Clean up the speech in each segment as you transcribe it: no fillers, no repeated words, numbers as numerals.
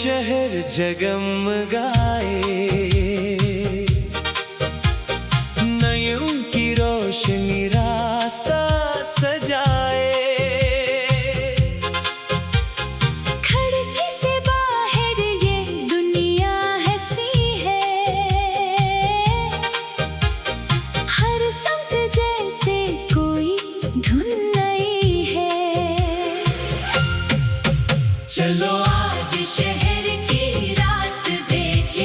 शहर जगमगाए, नयों की रोशनी रास्ता सजाए। खिड़की से बाहर ये दुनिया हंसी है, हर संग जैसे कोई धुन नई है। चलो आज शहर की रात देखे,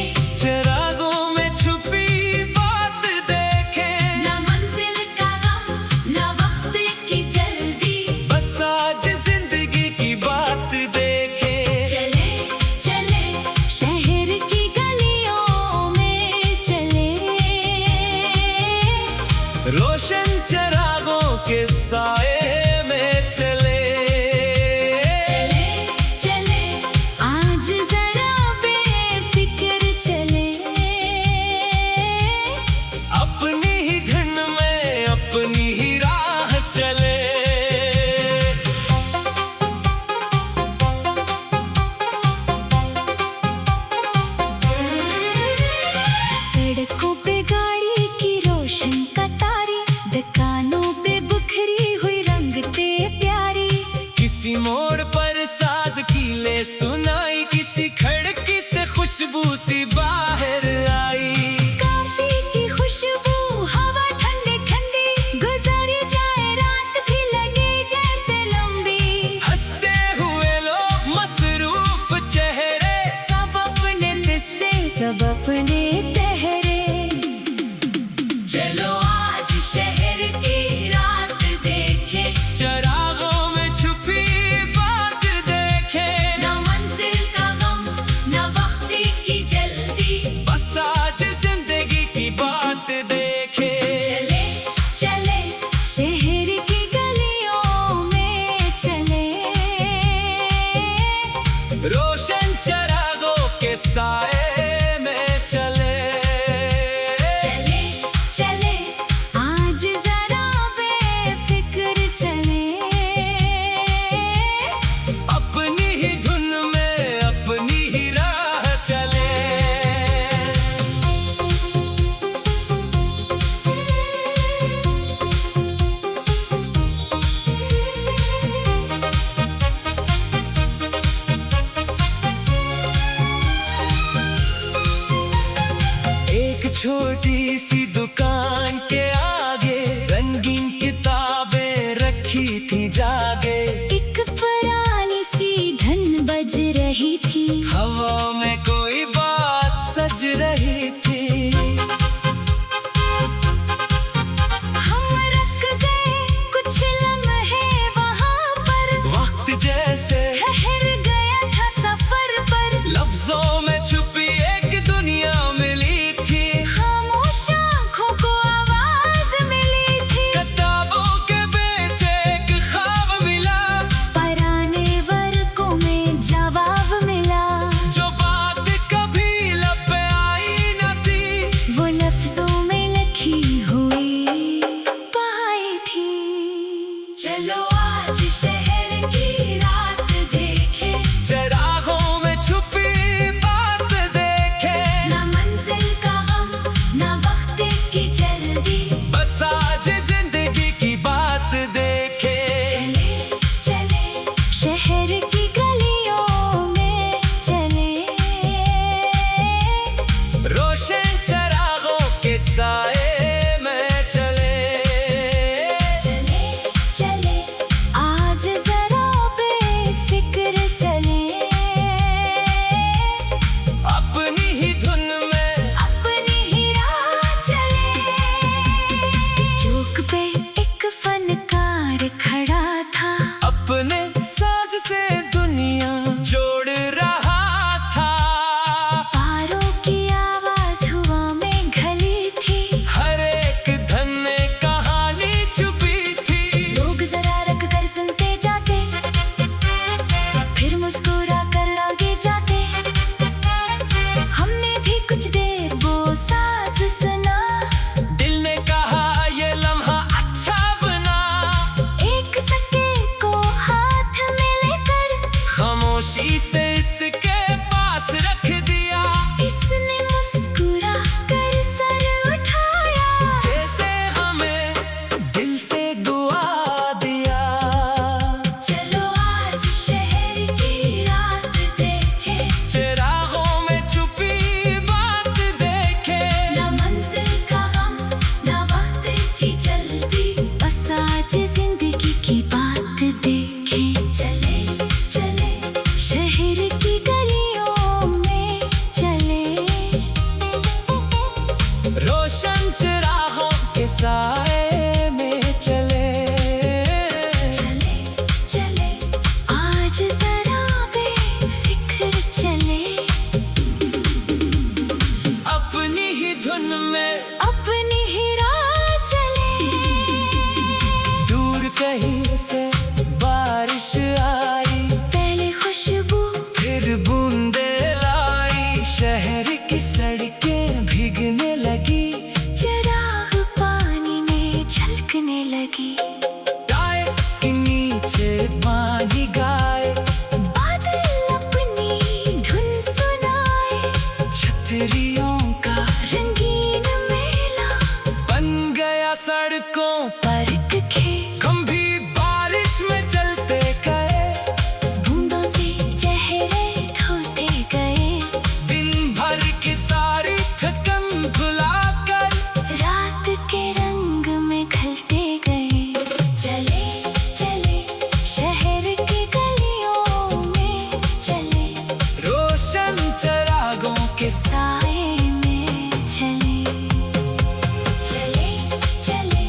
भटकने लगी। गाय के नीचे पानी गाए, बादल अपनी धुन सुनाए, छतरियों का रंगीन मेला बन गया सड़कों पर एक खेल। खंभी बारिश में चलते गए, बूंदों से चेहरे धोते गए। दिन भर की सारी थकन भुलाकर रात के रंग में ढलते गए। चले चले शहर की गलियों में, चले रोशन चरागों के साए में, चले चले चले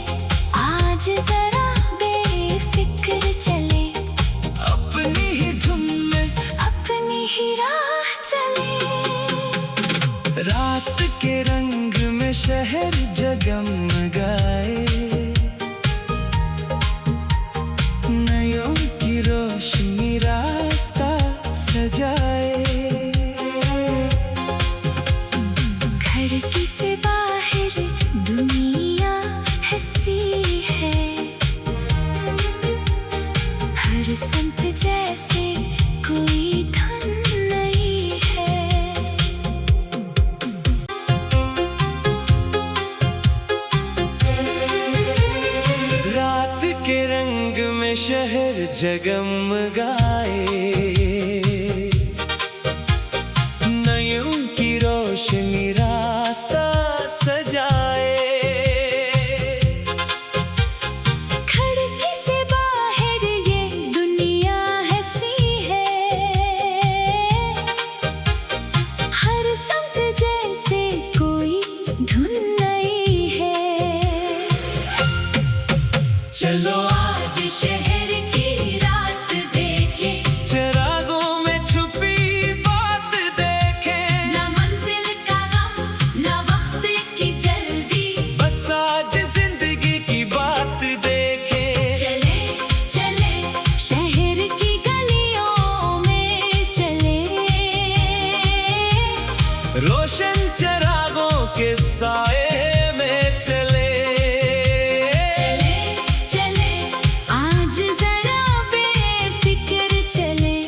आज जरा बेफिक्र चले। अपनी ही धुन में अपनी ही राह चले। रात के रंग में शहर जगमगाए, नयों की रोशनी रास्ता सजाए। खिड़की से बाहर दुनिया हंसी है, हर संत जैसे कोई धुन नहीं है। रात के रंग में शहर जगमगाए, नयों की रोशनी रास्ता सजाए। खिड़की से बाहर ये दुनिया हंसी है, हर संत जैसे कोई धुन नहीं है। चलो आज शहर की रात देखें, चरागों में छुपी बात देखें, ना मंजिल का गम ना वक्त की जल्दी। बस आज जिंदगी की बात देखें। चले चले शहर की गलियों में, चले रोशन चरागों के साए में चले। चले चले आज जरा बेफिक्र चले।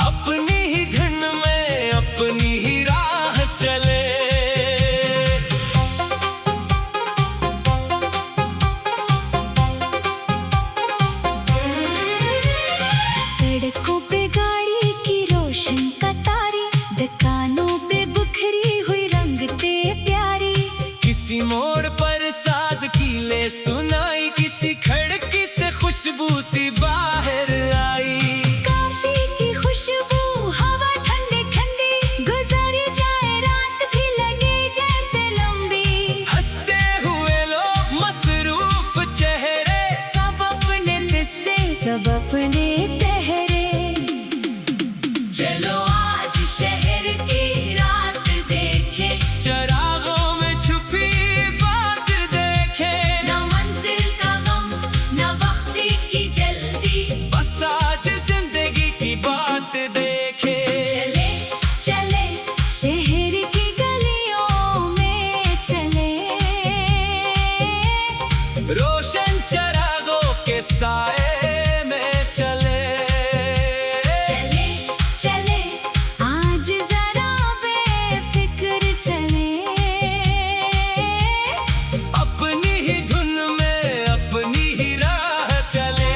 अपनी ही धुन में अपनी ही राह चले। सड़कों पे गाड़ी की रोशन कतारी, दुकानों पे बिखरी हुई रंगते प्यारी। किसी मोड़ पर साज कीले सुनाई, किसी खिड़की से खुशबू सी बाहर आई। कॉफी की खुशबू हवा ठंडी ठंडी, गुजारी जाए रात भी लगे जैसे लंबी। हंसते हुए लोग मसरूफ चेहरे, सब अपने किस्से सब अपने तहरे। चलो आज शहर की रात देखें, चरागों में छुपी बात देखें, ना मंजिल का गम ना वक्त की जल्दी। बस आज जिंदगी की बात देखें। चले चले शहर की गलियों में, चले रोशन चरागों के साए में चले। चले चले आज जरा बेफिक्र चले। अपनी ही धुन में अपनी ही राह चले।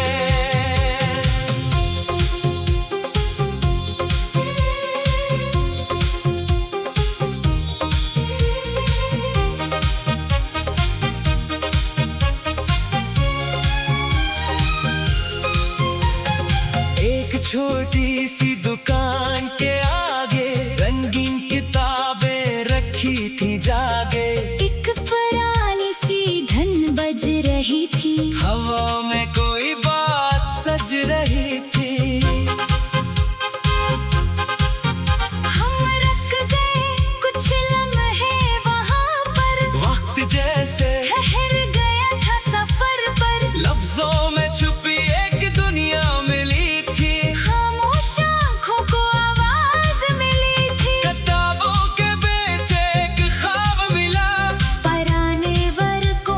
एक छोटी सी दुकान के आगे रंगीन किताबें रखी थी जागे। एक पुरानी सी धन बज रही थी, हवा में कोई बात सज रही थी। हम रख गए कुछ लम्हे वहाँ पर, वक्त जैसे ठहर गया था सफर पर। लफ्जों में छुपी एक दुनिया मिली थी, खामोश आँखों को आवाज मिली थी। किताबों के बेच एक ख्वाब मिला। पराने वर्क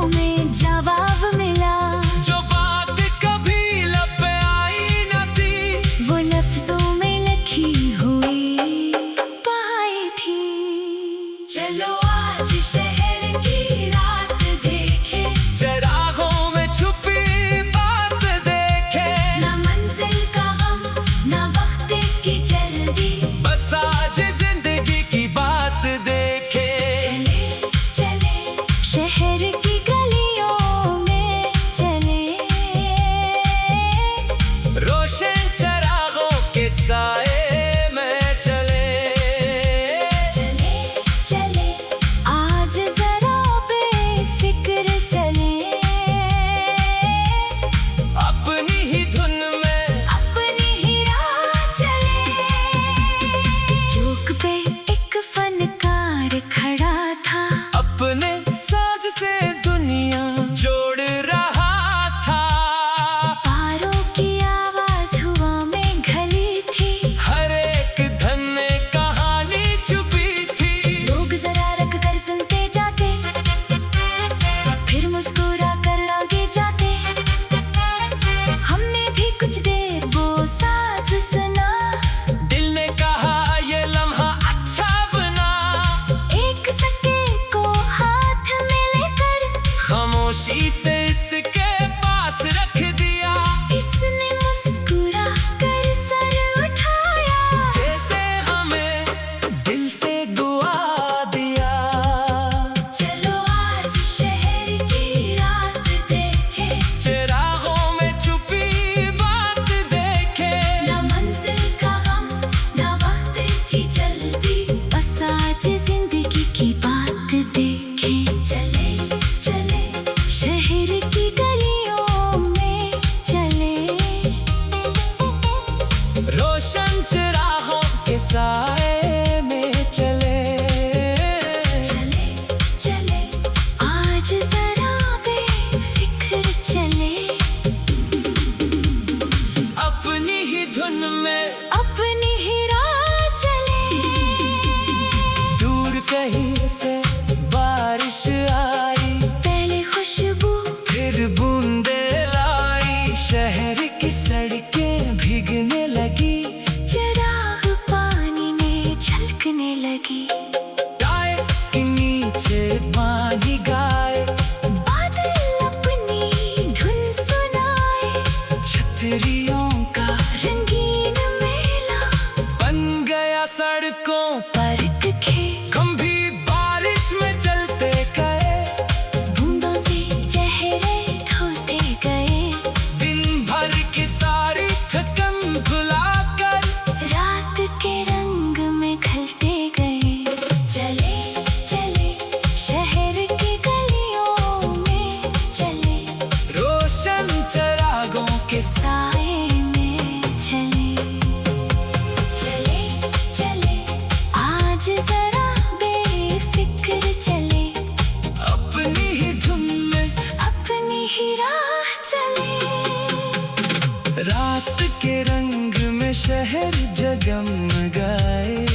खामोशी से इसके पास रख दिया। इसने मुस्कुरा कर सर उठाया, जैसे हमें दिल से दुआ दिया। चलो आज शहर की रात देखे, चिरागों में छुपी बात देखे। ना मंजिल का गम ना वक्त की जल्दी, बस आज जिंदगी की बात देखे। चले चले शहर की गलियों में चले, रोशन चिरागों के साए में चले। चले चले आज जरा बेफिक्र चले, अपनी ही धुन में अपनी ही राह चले। दूर कहीं से बारिश आई, पहले खुशबू फिर बूंदे लाई। शहर की सड़कें भीगने लगी, चिराग पानी में छलकने लगी। गाय के नीचे बानी गाय, बादल अपनी धुन सुनाए, छतरियों का रंगीन मेला बन गया सड़कों पर खेल। हम भी बारिश में चलते गए, बूंदों से चेहरे धोते गए, दिन भर की सारी थकन भुलाकर रात के रंग में ढलते गए। चले चले शहर की गलियों में चले, रोशन चिरागों के साए में चले। चले चले आज जरा बेफिक्र चले, अपनी ही धुन में अपनी ही राह चले। रात के रंग में शहर जगमगाए।